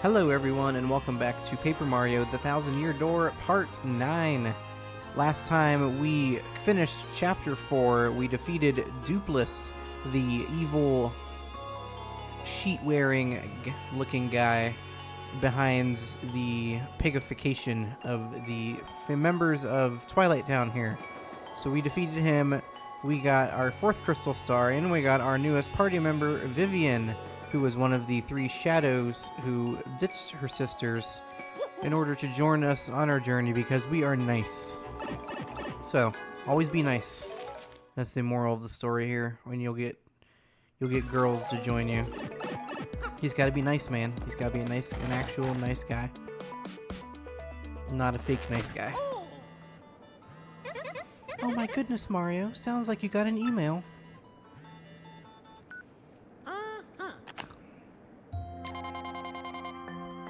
Hello everyone and welcome back to Paper Mario The Thousand Year Door Part 9. Last time we finished Chapter 4, we defeated Dupless, the evil sheet-wearing looking guy behind the pigification of the members of Twilight Town here. So we defeated him, we got our 4th Crystal Star, and we got our newest party member, Vivian, who was one of the 3 shadows who ditched her sisters in order to join us on our journey because we are nice. So, always be nice. That's the moral of the story here. When you'll get girls to join you. He's got to be nice, man. He's got to be an actual nice guy. Not a fake nice guy. Oh my goodness, Mario. Sounds like you got an email.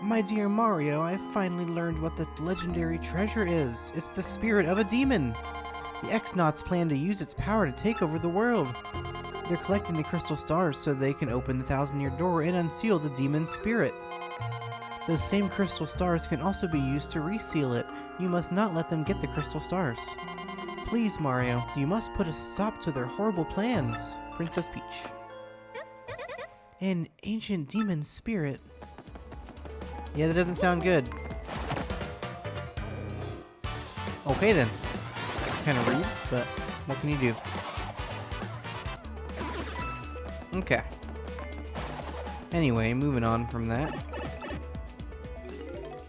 My dear Mario, I finally learned what the legendary treasure is. It's the spirit of a demon. The X-Nauts plan to use its power to take over the world. They're collecting the crystal stars so they can open the Thousand-Year Door and unseal the demon's spirit. Those same crystal stars can also be used to reseal it. You must not let them get the crystal stars. Please, Mario, you must put a stop to their horrible plans. Princess Peach. An ancient demon spirit. Yeah, that doesn't sound good. Okay then. Kind of rude, but what can you do? Okay. Anyway, moving on from that.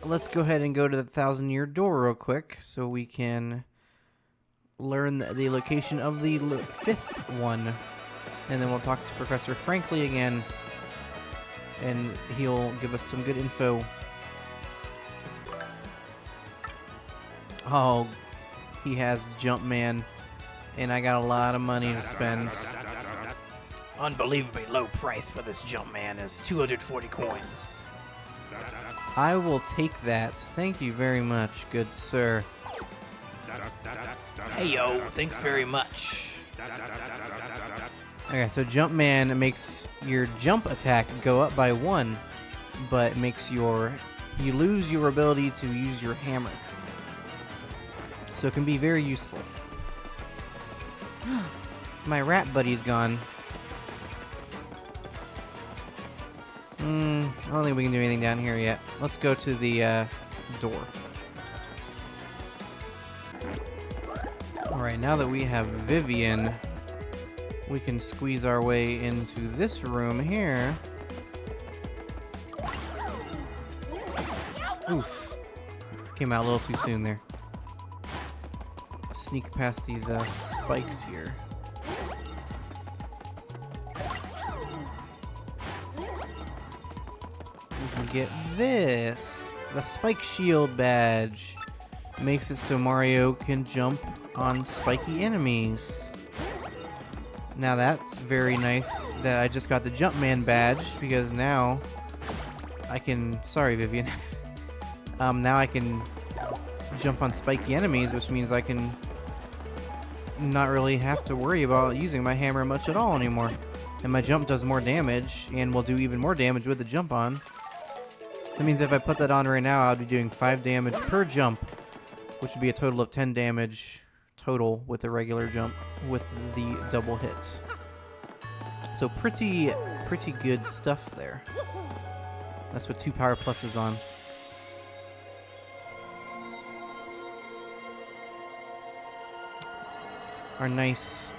Let's go ahead and go to the Thousand-Year Door real quick so we can learn the location of the 5th one. And then we'll talk to Professor Frankly again. And he'll give us some good info. Oh, he has Jumpman, and I got a lot of money to spend. Unbelievably low price for this Jumpman is 240 coins. I will take that. Thank you very much, good sir. Hey yo, thanks very much. Okay, so Jumpman makes your jump attack go up by 1, but makes you lose your ability to use your hammer. So it can be very useful. My rat buddy's gone. I don't think we can do anything down here yet. Let's go to the door. Alright, now that we have Vivian, we can squeeze our way into this room here. Oof. Came out a little too soon there. Sneak past these spikes here. We can get this. The Spike Shield badge makes it so Mario can jump on spiky enemies. Now that's very nice that I just got the Jumpman badge, because now I can... Sorry, Vivian. Now I can jump on spiky enemies, which means I can not really have to worry about using my hammer much at all anymore. And my jump does more damage, and will do even more damage with the jump on. That means if I put that on right now, I'd be doing 5 damage per jump, which would be a total of 10 damage total with the regular jump with the double hits. So pretty good stuff there. That's what 2 power pluses on. Our nice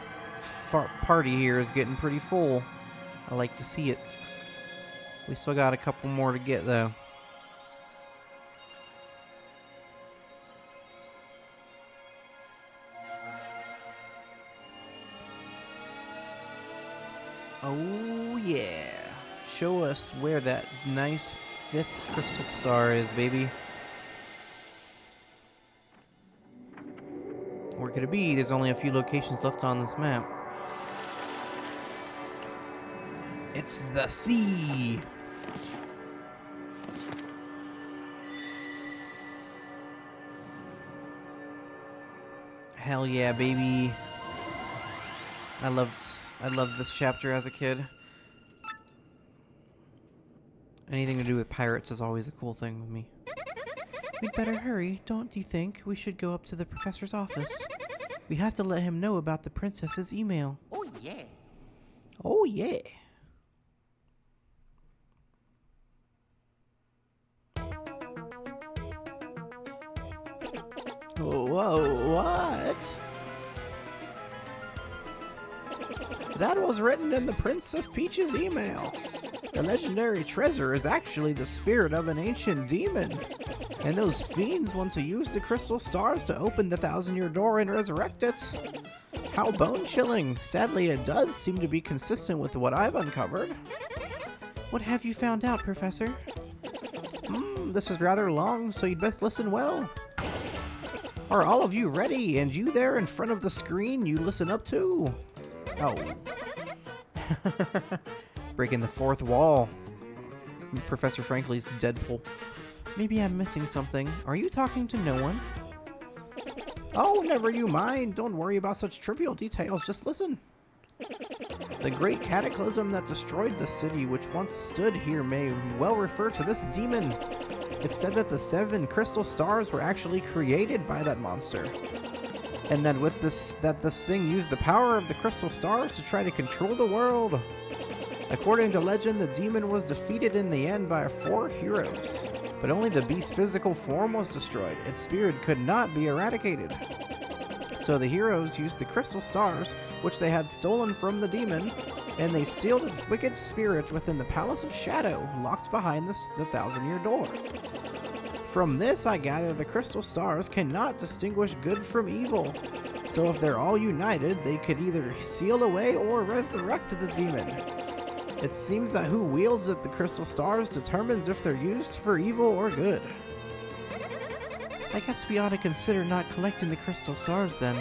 party here is getting pretty full. I like to see it. We still got a couple more to get though. Oh yeah. Show us where that nice 5th crystal star is, baby. Where could it be? There's only a few locations left on this map. It's the sea. Hell yeah, baby. I loved this chapter as a kid. Anything to do with pirates is always a cool thing with me. We'd better hurry, don't you think? We should go up to the professor's office. We have to let him know about the princess's email. Oh, yeah. Oh, yeah. Whoa, what? That was written in the Princess Peach's email. The legendary treasure is actually the spirit of an ancient demon. And those fiends want to use the crystal stars to open the thousand-year door and resurrect it. How bone-chilling. Sadly, it does seem to be consistent with what I've uncovered. What have you found out, Professor? This is rather long, so you'd best listen well. Are all of you ready? And you there in front of the screen, you listen up too. Oh. Breaking the fourth wall. Professor Frankly's Deadpool. Maybe I'm missing something. Are you talking to no one? Oh, never you mind. Don't worry about such trivial details. Just listen. The great cataclysm that destroyed the city which once stood here may well refer to this demon. It's said that the 7 crystal stars were actually created by that monster. And that with this thing used the power of the crystal stars to try to control the world. According to legend, the demon was defeated in the end by 4 heroes, but only the beast's physical form was destroyed. Its spirit could not be eradicated. So the heroes used the crystal stars, which they had stolen from the demon, and they sealed its wicked spirit within the Palace of Shadow, locked behind the thousand-year door. From this, I gather the crystal stars cannot distinguish good from evil. So if they're all united, they could either seal away or resurrect the demon. It seems that who wields the crystal stars determines if they're used for evil or good. I guess we ought to consider not collecting the crystal stars then.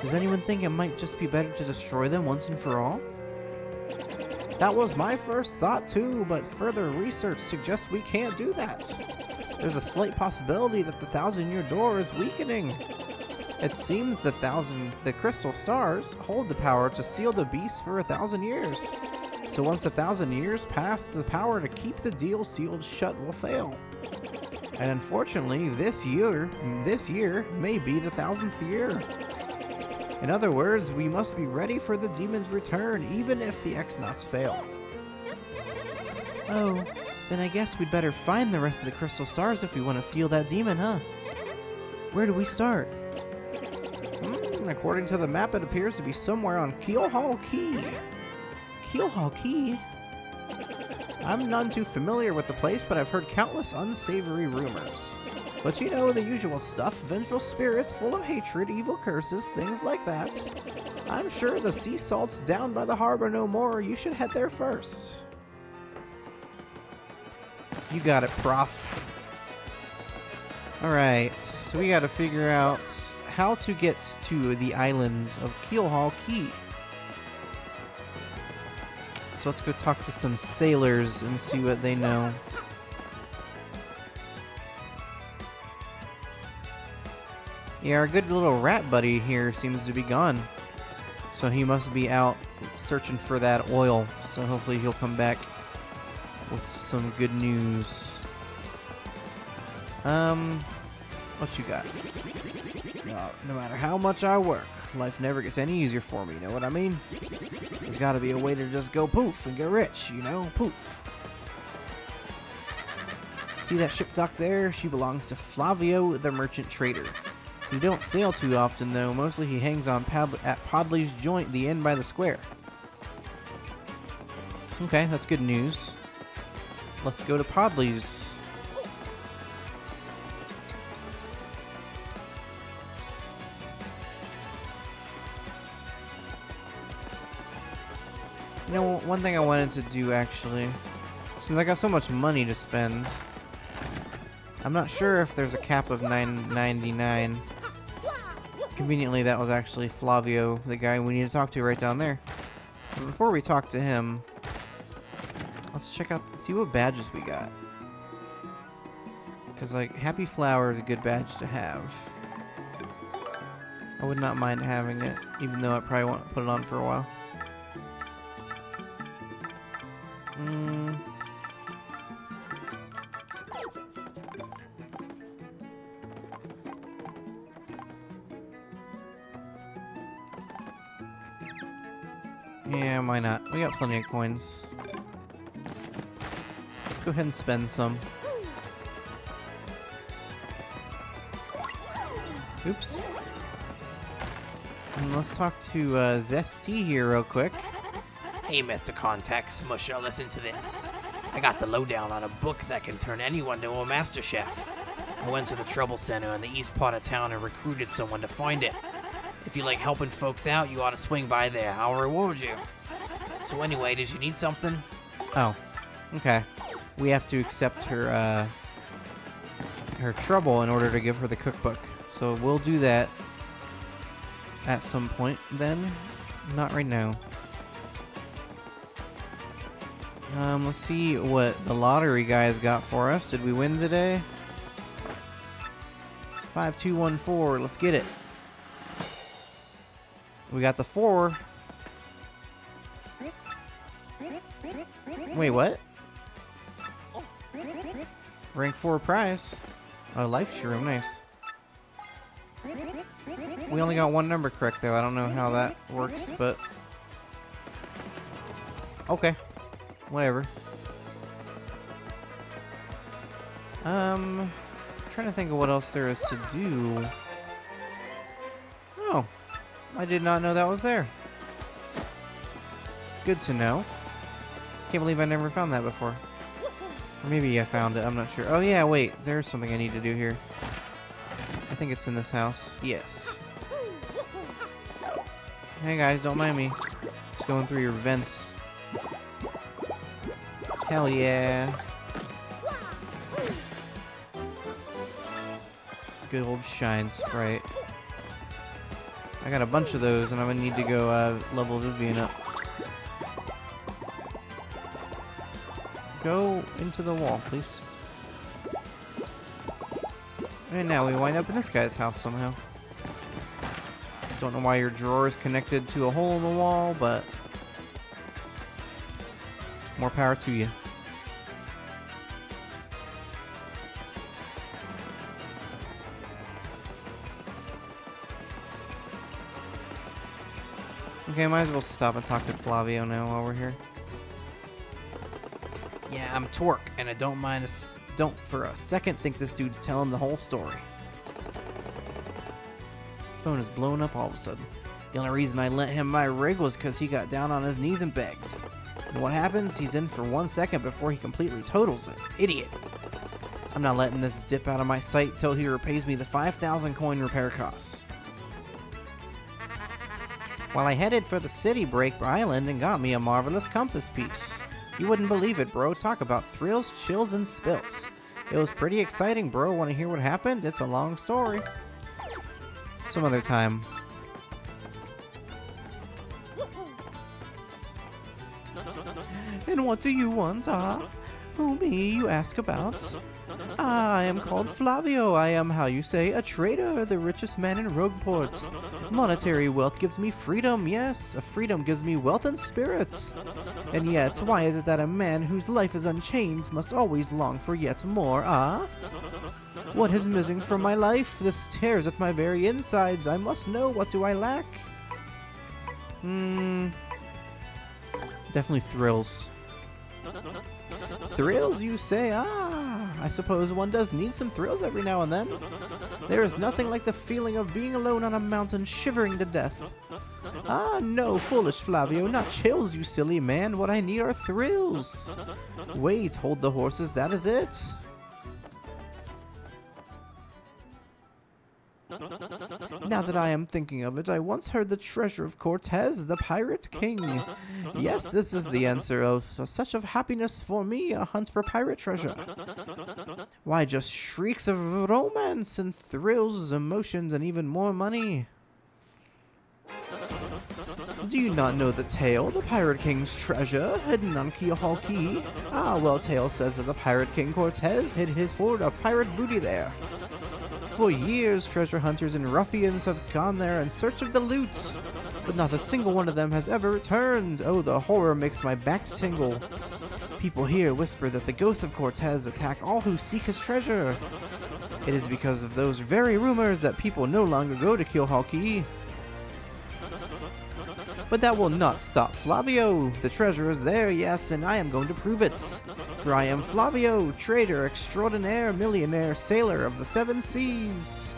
Does anyone think it might just be better to destroy them once and for all? That was my first thought too, but further research suggests we can't do that. There's a slight possibility that the thousand-year door is weakening. It seems the crystal stars hold the power to seal the beast for 1,000 years. So once 1,000 years pass, the power to keep the deal sealed shut will fail. And unfortunately, this year may be the 1,000th year. In other words, we must be ready for the demon's return, even if the X-Nauts fail. Oh, then I guess we'd better find the rest of the crystal stars if we want to seal that demon, huh? Where do we start? According to the map, it appears to be somewhere on Keelhaul Key. Keelhaul Key? I'm none too familiar with the place, but I've heard countless unsavory rumors. But you know, the usual stuff, vengeful spirits full of hatred, evil curses, things like that. I'm sure the sea salt's down by the harbor no more. You should head there first. You got it, Prof. Alright, so we gotta figure out how to get to the islands of Keelhaul Key. So let's go talk to some sailors and see what they know. Yeah, our good little rat buddy here seems to be gone. So he must be out searching for that oil. So hopefully he'll come back with some good news. What you got? No matter how much I work, life never gets any easier for me, you know what I mean? There's gotta be a way to just go poof and get rich, you know? Poof. See that ship dock there? She belongs to Flavio, the merchant trader. He don't sail too often, though. Mostly he hangs on at Podley's Joint, the inn by the square. Okay, that's good news. Let's go to Podley's. You know, one thing I wanted to do, actually, since I got so much money to spend, I'm not sure if there's a cap of $9.99. Conveniently, that was actually Flavio, the guy we need to talk to right down there. But before we talk to him, let's check out, see what badges we got. Because, like, Happy Flower is a good badge to have. I would not mind having it, even though I probably won't put it on for a while. Yeah, why not? We got plenty of coins. Go ahead and spend some. Oops. And let's talk to Zesty here real quick. Hey, Mr. Contact Smusher, listen to this. I got the lowdown on a book that can turn anyone to a master chef. I went to the Trouble Center in the east part of town and recruited someone to find it. If you like helping folks out, you ought to swing by there. I'll reward you. So anyway, did you need something? Oh, okay. We have to accept her her trouble in order to give her the cookbook. So we'll do that at some point then. Not right now. Let's see what the lottery guys got for us. Did we win today? 5214. Let's get it. We got the 4. Wait, what? Rank 4 prize. Oh, life shroom. Nice. We only got one number correct, though. I don't know how that works, but... okay. Whatever. Trying to think of what else there is to do. Oh. I did not know that was there. Good to know. Can't believe I never found that before. Or maybe I found it, I'm not sure. Oh yeah, wait, there's something I need to do here. I think it's in this house. Yes. Hey guys, don't mind me. Just going through your vents. Hell yeah. Good old Shine Sprite. I got a bunch of those and I'm gonna need to go level Vivian up. Go into the wall, please. And now we wind up in this guy's house somehow. Don't know why your drawer is connected to a hole in the wall, but more power to you. Okay, might as well stop and talk to Flavio now while we're here. Yeah, I'm Torque, and I don't for a second think this dude's telling the whole story. Phone is blowing up all of a sudden. The only reason I lent him my rig was because he got down on his knees and begged. And what happens? He's in for 1 second before he completely totals it. Idiot. I'm not letting this dip out of my sight till he repays me the 5,000 coin repair costs. While I headed for the city break island and got me a marvelous compass piece. You wouldn't believe it, bro. Talk about thrills, chills, and spills. It was pretty exciting, bro. Want to hear what happened? It's a long story. Some other time. And what do you want, Who, me, you ask about? I am called Flavio. I am, how you say, a trader, the richest man in Rogueport. Monetary wealth gives me freedom, yes. Freedom gives me wealth and spirits. And yet, why is it that a man whose life is unchanged must always long for yet more, What is missing from my life? This tears at my very insides. I must know, what do I lack? Definitely thrills. Thrills, you say? I suppose one does need some thrills every now and then. There is nothing like the feeling of being alone on a mountain shivering to death. No, foolish Flavio, not chills, you silly man. What I need are thrills. Wait, hold the horses, that is it. Now that I am thinking of it, I once heard the treasure of Cortez, the Pirate King. Yes, this is the answer of such of happiness for me, a hunt for pirate treasure. Why, just shrieks of romance and thrills, emotions, and even more money. Do you not know the tale, the Pirate King's treasure, hidden on Keelhaul Key? Well, tale says that the Pirate King Cortez hid his hoard of pirate booty there. For years, treasure hunters and ruffians have gone there in search of the loot, but not a single one of them has ever returned. Oh, the horror makes my back tingle. People here whisper that the ghosts of Cortez attack all who seek his treasure. It is because of those very rumors that people no longer go to Keelhaul Key. But that will not stop Flavio. The treasure is there, yes, and I am going to prove it. For I am Flavio, trader extraordinaire, millionaire, sailor of the seven seas.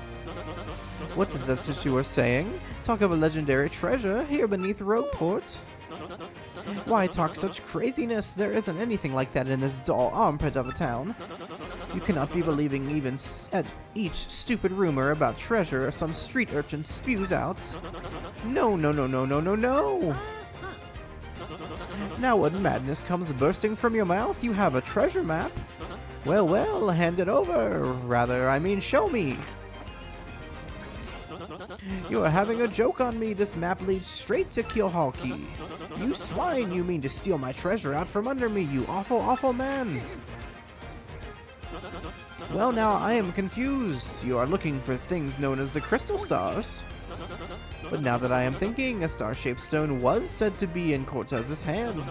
What is that you are saying? Talk of a legendary treasure here beneath Rogueport? Why talk such craziness? There isn't anything like that in this dull armpit of a town. You cannot be believing even at each stupid rumor about treasure some street urchin spews out. No, no, no, no, no, no, no! Now what madness comes bursting from your mouth? You have a treasure map? Well, well, hand it over. Rather, I mean, show me. You are having a joke on me. This map leads straight to Keelhaul Key. You swine, you mean to steal my treasure out from under me, you awful, awful man. Well, now I am confused. You are looking for things known as the crystal stars. But now that I am thinking, a star-shaped stone was said to be in Cortez's hand.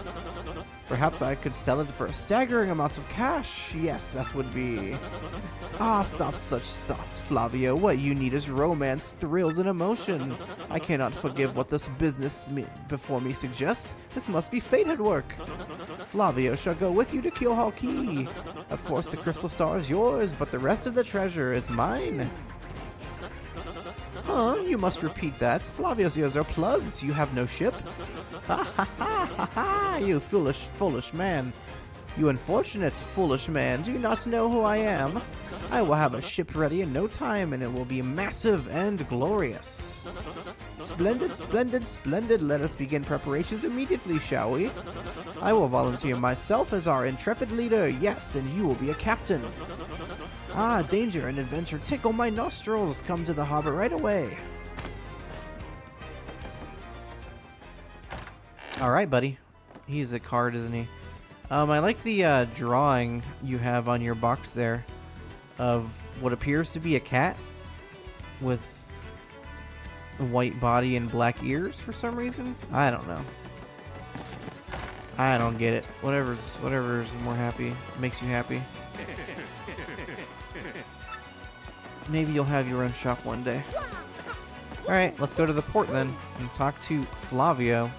Perhaps I could sell it for a staggering amount of cash. Yes, that would be... Ah, stop such thoughts, Flavio. What you need is romance, thrills, and emotion. I cannot forgive what this business before me suggests. This must be fate at work. Flavio shall go with you to Keelhaul Key. Of course, the crystal star is yours, but the rest of the treasure is mine. Huh? You must repeat that. Flavio's ears are plugged. You have no ship. Ha ha ha ha ha! You foolish, foolish man. You unfortunate, foolish man. Do you not know who I am? I will have a ship ready in no time, and it will be massive and glorious. Splendid, splendid, splendid. Let us begin preparations immediately, shall we? I will volunteer myself as our intrepid leader. Yes, and you will be a captain. Ah, danger and adventure tickle my nostrils. Come to the harbor right away. Alright, buddy. He's a card, isn't he? I like the drawing you have on your box there of what appears to be a cat with a white body and black ears for some reason. I don't know. I don't get it. Whatever's more happy, makes you happy. Maybe you'll have your own shop one day. Alright, let's go to the port then and talk to Flavio.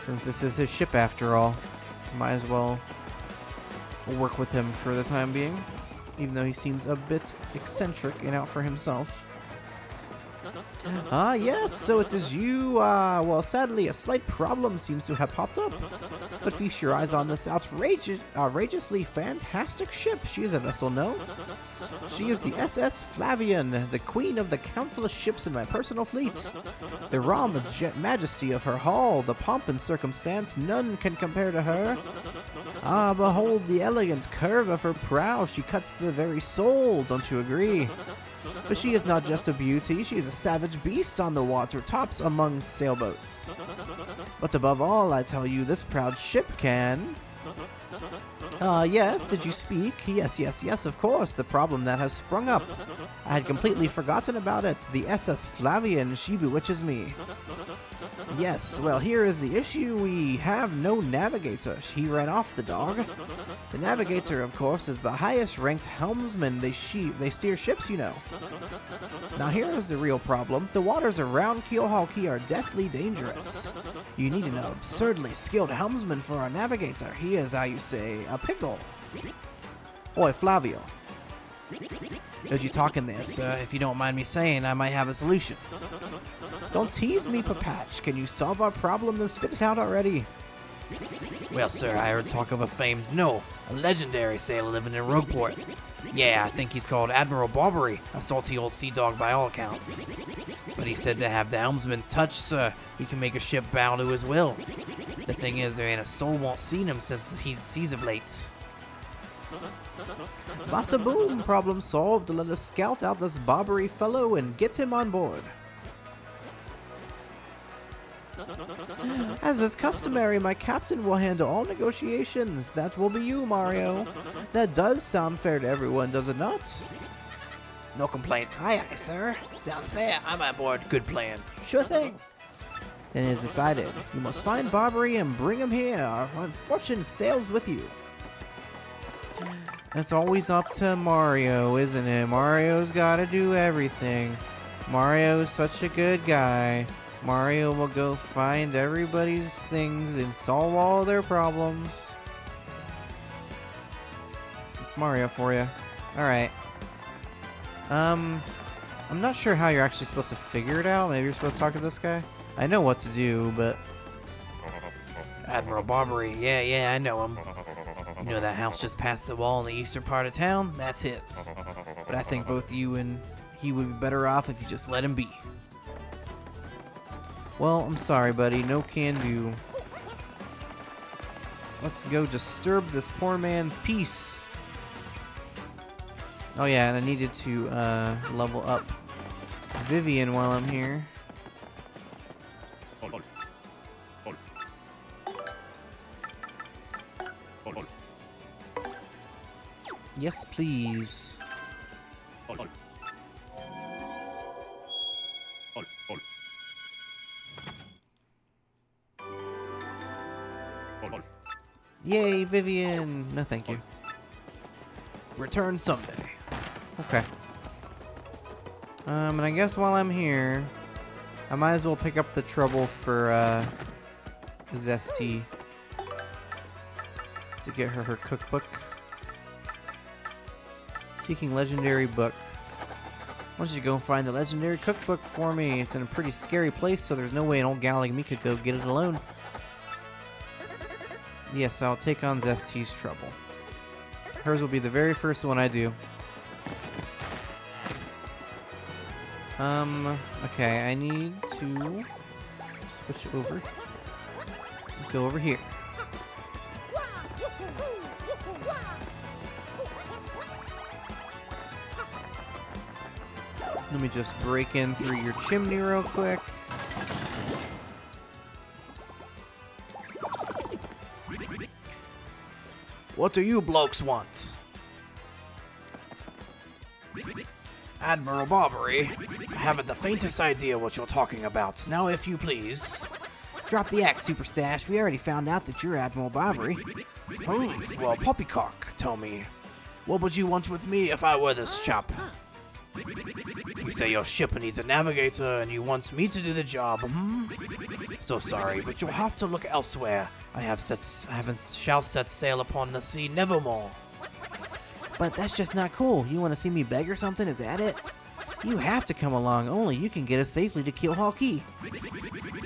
Since this is his ship after all, might as well work with him for the time being. Even though he seems a bit eccentric and out for himself. Ah, yes, so it is you. Well, sadly, a slight problem seems to have popped up. But feast your eyes on this outrageously fantastic ship. She is a vessel, no? She is the SS Flavian, the queen of the countless ships in my personal fleet. The raw majesty of her hull, the pomp and circumstance, none can compare to her. Ah, behold the elegant curve of her prow. She cuts the very soul, don't you agree? But she is not just a beauty, she is a savage beast on the water tops among sailboats. But above all, I tell you, this proud ship can... yes, did you speak? Yes, yes, yes, of course, the problem that has sprung up. I had completely forgotten about it. The SS Flavian, she bewitches me. Yes, well, here is the issue. We have no navigator. He ran off, the dog. The navigator, of course, is the highest-ranked helmsman. They steer ships, you know. Now, here is the real problem. The waters around Keelhaul Key are deathly dangerous. You need an absurdly skilled helmsman for our navigator. He is, how you say, a pickle. Oi, Flavio. Heard you talking there, sir. If you don't mind me saying, I might have a solution. Don't tease me, Papatch. Can you solve our problem and spit it out already? Well, sir, I heard talk of a legendary sailor living in Rogueport. Yeah, I think he's called Admiral Bobbery, a salty old sea dog by all accounts. But he said to have the helmsman touched, sir, he can make a ship bow to his will. The thing is, there ain't a soul won't seen him since he's seas of late. Massa boom, problem solved. Let us scout out this Bobbery fellow and get him on board. As is customary, my captain will handle all negotiations. That will be you, Mario. That does sound fair to everyone, does it not? No complaints. Aye, aye, sir. Sounds fair. I'm on board. Good plan. Sure thing. Then it is decided. You must find Bobbery and bring him here. Our fortune sails with you. It's always up to Mario, isn't it? Mario's got to do everything. Mario is such a good guy. Mario will go find everybody's things and solve all their problems. It's Mario for you. Alright. I'm not sure how you're actually supposed to figure it out. Maybe you're supposed to talk to this guy? I know what to do, but... Admiral Bobbery, yeah, I know him. You know that house just past the wall in the eastern part of town? That's his. But I think both you and he would be better off if you just let him be. Well, I'm sorry, buddy. No can do. Let's go disturb this poor man's peace. Oh yeah, and I needed to level up Vivian while I'm here. Yes, please. Yay, Vivian! No, thank you. Return someday. Okay. And I guess while I'm here, I might as well pick up the trouble for Zesty to get her cookbook. Seeking legendary book. Why don't you go find the legendary cookbook for me? It's in a pretty scary place, so there's no way an old gal like me could go get it alone. Yes, I'll take on Zesty's trouble. Hers will be the very first one I do. Okay, I need to switch over. Go over here. Let me just break in through your chimney real quick. What do you blokes want? Admiral Bobbery, I haven't the faintest idea what you're talking about. Now, if you please. Drop the axe, Super Stash. We already found out that you're Admiral Bobbery. Well, Poppycock, tell me. What would you want with me if I were this chap? You say your ship needs a navigator and you want me to do the job, So sorry, but you'll have to look elsewhere. Shall set sail upon the sea nevermore. But that's just not cool. You want to see me beg or something? Is that it? You have to come along. Only you can get us safely to Keelhaul Key.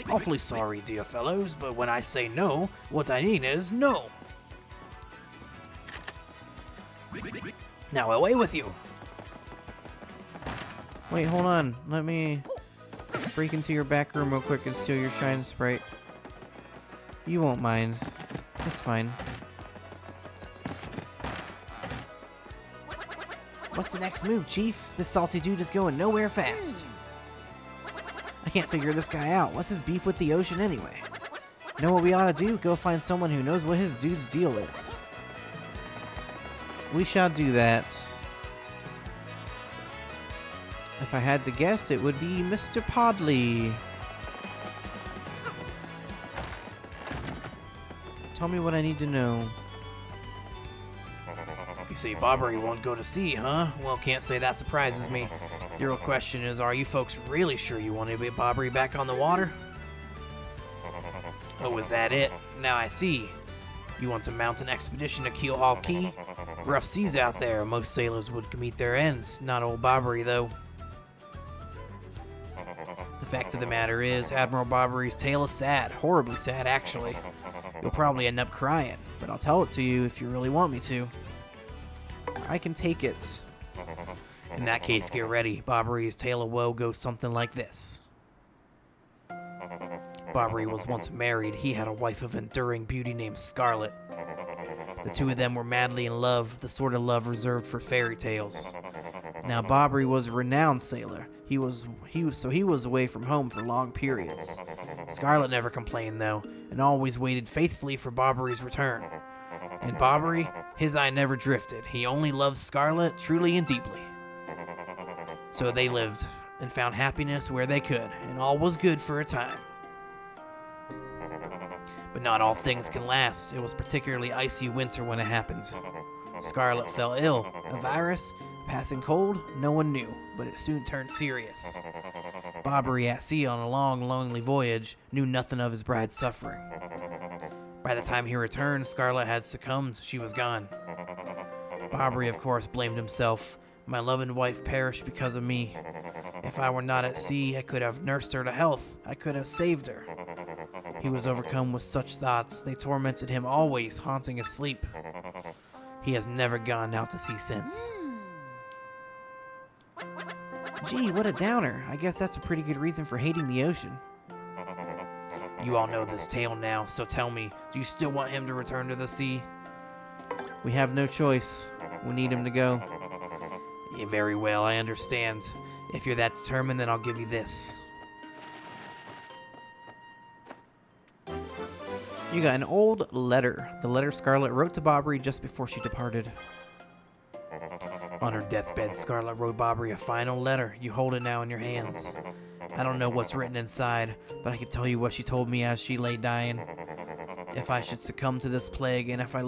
Awfully sorry, dear fellows, but when I say no, what I mean is no. Now away with you. Wait, hold on. Let me break into your back room real quick and steal your shine sprite. You won't mind. It's fine. What's the next move, Chief? This salty dude is going nowhere fast. I can't figure this guy out. What's his beef with the ocean anyway? Know what we ought to do? Go find someone who knows what his dude's deal is. We shall do that. If I had to guess, it would be Mr. Podley. Tell me what I need to know. You say Bobbery won't go to sea, huh? Well, can't say that surprises me. The real question is, are you folks really sure you want to get Bobbery back on the water? Oh, is that it? Now I see. You want to mount an expedition to Keelhaul Key? Rough seas out there. Most sailors would meet their ends. Not old Bobbery, though. The fact of the matter is, Admiral Bobbery's tale is sad. Horribly sad, actually. You'll probably end up crying, but I'll tell it to you if you really want me to. I can take it. In that case, get ready. Bobbery's tale of woe goes something like this. Bobbery was once married. He had a wife of enduring beauty named Scarlet. The two of them were madly in love, the sort of love reserved for fairy tales. Now, Bobbery was a renowned sailor. He was away from home for long periods. Scarlet never complained, though, and always waited faithfully for Bobbery's return. And Bobbery, his eye never drifted. He only loved Scarlet truly and deeply. So they lived and found happiness where they could, and all was good for a time. But not all things can last. It was particularly icy winter when it happened. Scarlet fell ill. A virus? Passing cold? No one knew, but it soon turned serious. Bobbery, at sea on a long, lonely voyage, knew nothing of his bride's suffering. By the time he returned, Scarlet had succumbed. She was gone. Bobbery, of course, blamed himself. My loving wife perished because of me. If I were not at sea, I could have nursed her to health. I could have saved her. He was overcome with such thoughts. They tormented him always, haunting his sleep. He has never gone out to sea since. Gee, what a downer. I guess that's a pretty good reason for hating the ocean. You all know this tale now, so tell me, do you still want him to return to the sea? We have no choice. We need him to go. Yeah, very well, I understand. If you're that determined, then I'll give you this. You got an old letter. The letter Scarlet wrote to Bobbery just before she departed. On her deathbed, Scarlet wrote Bobbery a final letter. You hold it now in your hands. I don't know what's written inside, but I can tell you what she told me as she lay dying. If I should succumb to this plague, and if my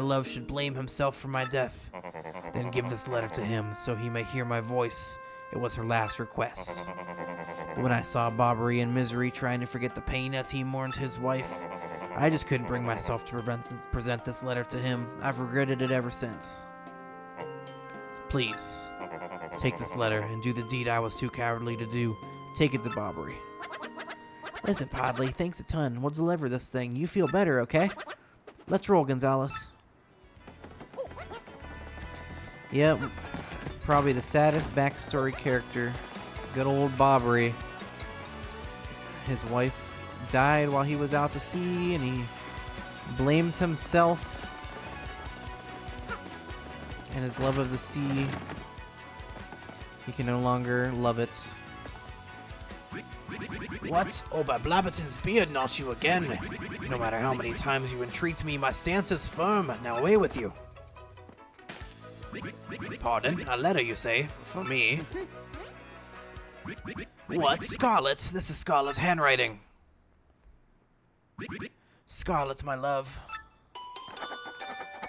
love should blame himself for my death, then give this letter to him so he may hear my voice. It was her last request. When I saw Bobbery in misery trying to forget the pain as he mourned his wife, I just couldn't bring myself to present this letter to him. I've regretted it ever since. Please, take this letter and do the deed I was too cowardly to do. Take it to Bobbery. Listen, Podley, thanks a ton. We'll deliver this thing. You feel better, okay? Let's roll, Gonzalez. Yep, probably the saddest backstory character. Good old Bobbery. His wife died while he was out to sea, and he blames himself and his love of the sea. He can no longer love it. What? Oh, by Blabberton's beard, not you again. No matter how many times you entreat me, my stance is firm. Now away with you. Pardon? A letter, you say? For me? What? Scarlet? This is Scarlet's handwriting. Scarlet, my love.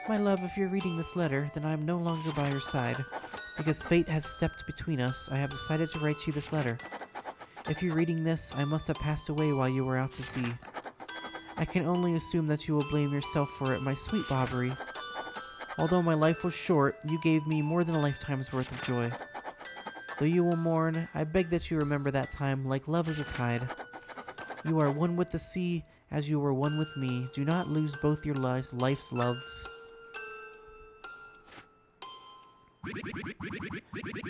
My love, if you're reading this letter, then I am no longer by your side. Because fate has stepped between us, I have decided to write you this letter. If you're reading this, I must have passed away while you were out to sea. I can only assume that you will blame yourself for it, my sweet Bobbery. Although my life was short, you gave me more than a lifetime's worth of joy. Though you will mourn, I beg that you remember that time like love is a tide. You are one with the sea, as you were one with me. Do not lose both your life's loves.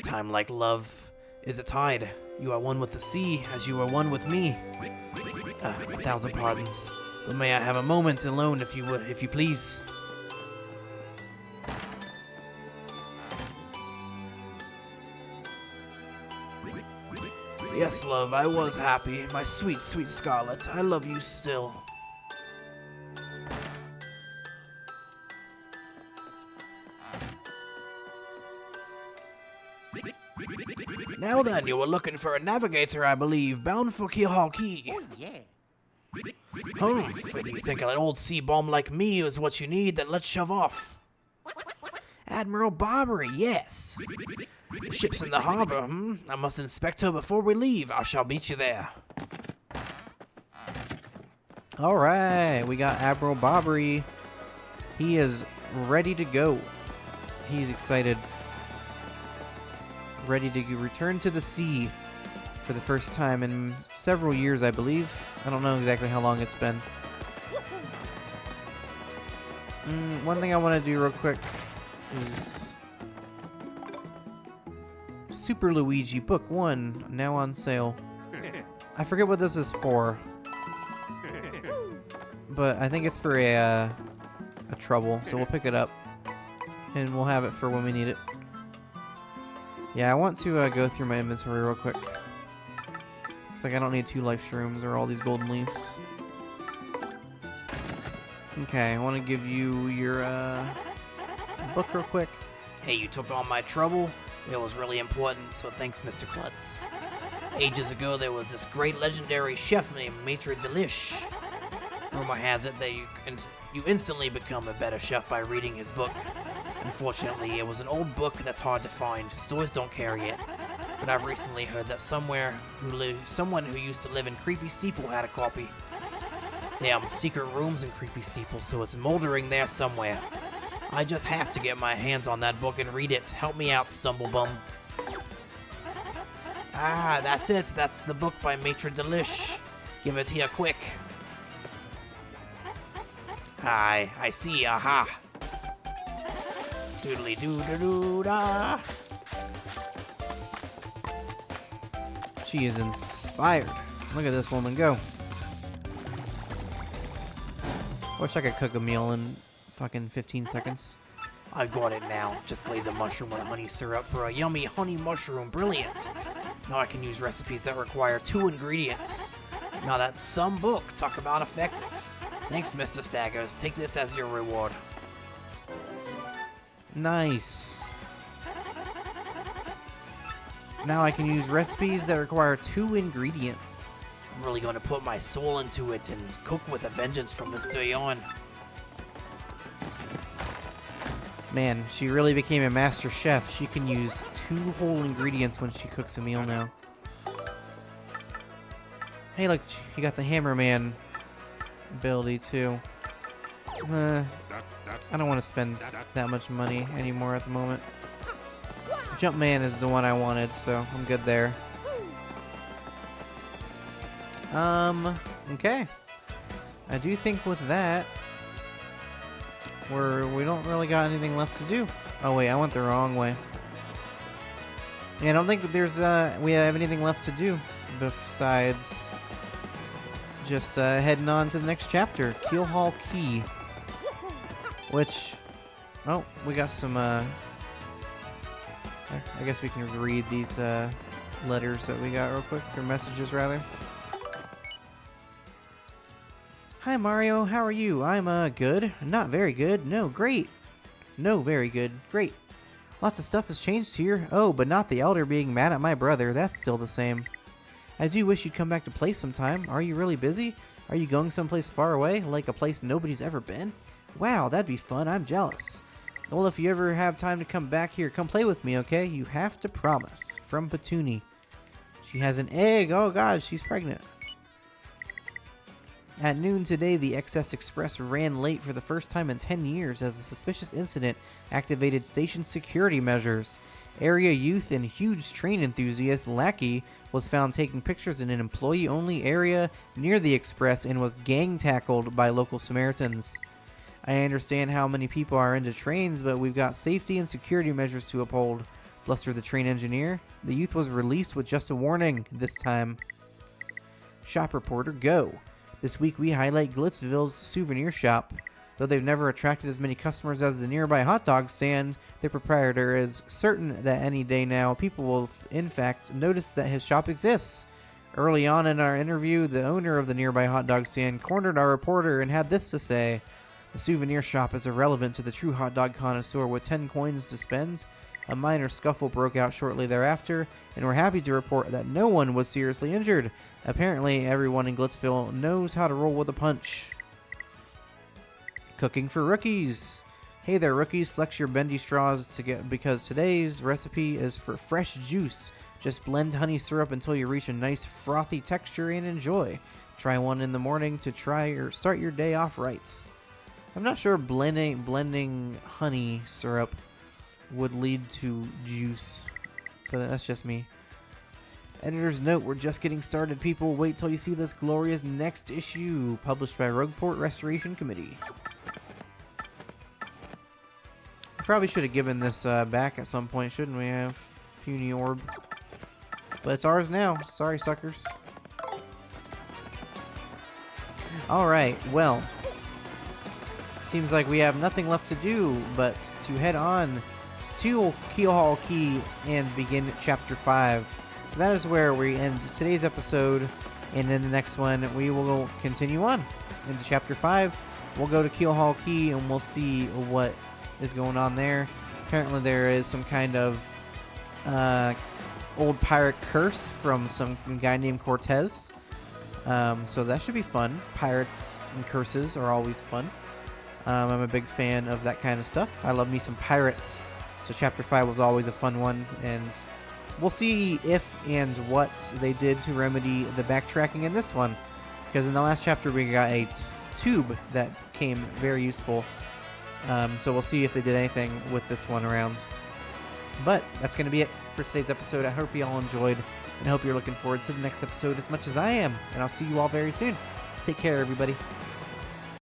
Time like love is a tide. You are one with the sea, as you are one with me. 1,000 pardons. But may I have a moment alone, if you please? Yes, love, I was happy. My sweet, sweet Scarlet, I love you still. Now then, you were looking for a navigator, I believe, bound for Keelhaul Key. Oh, yeah. Humph, if you think an old sea bomb like me is what you need, then let's shove off. Admiral Bobbery, yes. The ship's in the harbor, I must inspect her before we leave. I shall meet you there. Alright, we got Admiral Bobbery. He is ready to go. He's excited. Ready to return to the sea for the first time in several years, I believe. I don't know exactly how long it's been. One thing I want to do real quick is Super Luigi Book 1, now on sale. I forget what this is for, but I think it's for a trouble, so we'll pick it up and we'll have it for when we need it. Yeah, I want to go through my inventory real quick. Looks like I don't need 2 life shrooms or all these golden leaves. Okay, I want to give you your book real quick. Hey, you took on my trouble. It was really important, so thanks, Mr. Klutz. Ages ago, there was this great legendary chef named Maitre Delish. Rumor has it that you instantly become a better chef by reading his book. Unfortunately, it was an old book that's hard to find. Stores don't carry it. But I've recently heard that someone who used to live in Creepy Steeple had a copy. There are secret rooms in Creepy Steeple, so it's moldering there somewhere. I just have to get my hands on that book and read it. Help me out, Stumblebum. Ah, that's it. That's the book by Maitre Delish. Give it here quick. I see. Aha. Doodly doo doo doo da. She is inspired. Look at this woman go. Wish I could cook a meal in fucking 15 seconds. I've got it now. Just glaze a mushroom with honey syrup for a yummy honey mushroom brilliance. Now I can use recipes that require 2 ingredients. Now that's some book. Talk about effective. Thanks, Mr. Staggers. Take this as your reward. Nice. Now I can use recipes that require 2 ingredients. I'm really going to put my soul into it and cook with a vengeance from this day on. Man, she really became a master chef. She can use 2 whole ingredients when she cooks a meal now. Hey, look, you got the Hammerman ability too. I don't want to spend that much money anymore at the moment. Jumpman is the one I wanted, so I'm good there. Okay. I do think with that, we don't really got anything left to do. Oh wait, I went the wrong way. Yeah, I don't think that we have anything left to do besides just heading on to the next chapter, Keelhaul Key. Which, oh, we got some. I guess we can read these letters that we got real quick, or messages rather. Hi Mario, how are you? I'm good. Not very good. No, great. No, very good. Great. Lots of stuff has changed here. Oh, but not the Elder being mad at my brother. That's still the same. I do wish you'd come back to play sometime. Are you really busy? Are you going someplace far away, like a place nobody's ever been? Wow, that'd be fun. I'm jealous. Well, if you ever have time to come back here, come play with me, okay? You have to promise. From Petuni. She has an egg. Oh god, she's pregnant. At noon today, the XS Express ran late for the first time in 10 years as a suspicious incident activated station security measures. Area youth and huge train enthusiast Lackey was found taking pictures in an employee-only area near the Express and was gang-tackled by local Samaritans. I understand how many people are into trains, but we've got safety and security measures to uphold, blustered the train engineer. The youth was released with just a warning this time. Shop reporter, go. This week we highlight Glitzville's souvenir shop. Though they've never attracted as many customers as the nearby hot dog stand, their proprietor is certain that any day now people will in fact notice that his shop exists. Early on in our interview, the owner of the nearby hot dog stand cornered our reporter and had this to say: "The souvenir shop is irrelevant to the true hot dog connoisseur with 10 coins to spend." A minor scuffle broke out shortly thereafter, and we're happy to report that no one was seriously injured. Apparently, everyone in Glitzville knows how to roll with a punch. Cooking for rookies. Hey there, rookies, flex your bendy straws because today's recipe is for fresh juice. Just blend honey syrup until you reach a nice frothy texture and enjoy. Try one in the morning to start your day off right. I'm not sure blending honey syrup would lead to juice, but that's just me. Editor's note, we're just getting started, people. Wait till you see this glorious next issue, published by Rogueport Restoration Committee. We probably should have given this back at some point, shouldn't we have? Puny Orb. But it's ours now. Sorry, suckers. Alright, well. Seems like we have nothing left to do but to head on to Keelhaul Key and begin Chapter 5. So that is where we end today's episode, and in the next one we will continue on into Chapter 5. We'll go to Keelhaul Key and we'll see what is going on there. Apparently there is some kind of old pirate curse from some guy named Cortez. So that should be fun. Pirates and curses are always fun. I'm a big fan of that kind of stuff. I love me some pirates. So Chapter 5 was always a fun one, and we'll see if and what they did to remedy the backtracking in this one. Because in the last chapter we got a tube that came very useful. So we'll see if they did anything with this one around. But that's going to be it for today's episode. I hope you all enjoyed, and I hope you're looking forward to the next episode as much as I am. And I'll see you all very soon. Take care, everybody.